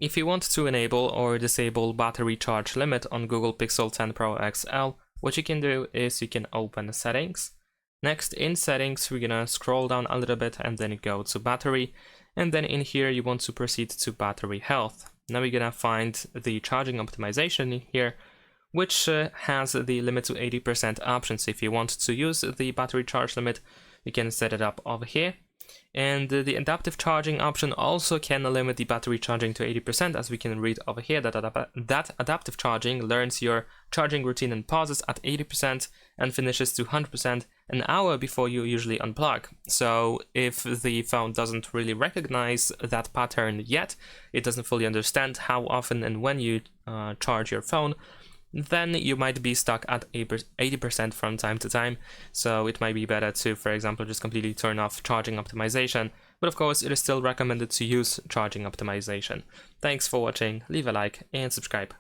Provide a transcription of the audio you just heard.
If you want to enable or disable battery charge limit on Google Pixel 10 Pro XL, what you can do is you can open Settings. Next, in Settings, we're gonna scroll down a little bit and then go to Battery. And then in here, you want to proceed to Battery Health. Now we're gonna find the charging optimization here, which has the limit to 80% options. If you want to use the battery charge limit, you can set it up over here. And the adaptive charging option also can limit the battery charging to 80%, as we can read over here that adaptive charging learns your charging routine and pauses at 80% and finishes to 100% an hour before you usually unplug. So if the phone doesn't really recognize that pattern yet, it doesn't fully understand how often and when you charge your phone, then you might be stuck at 80% from time to time. So it might be better to, for example, just completely turn off charging optimization. But of course, it is still recommended to use charging optimization. Thanks for watching, leave a like and subscribe.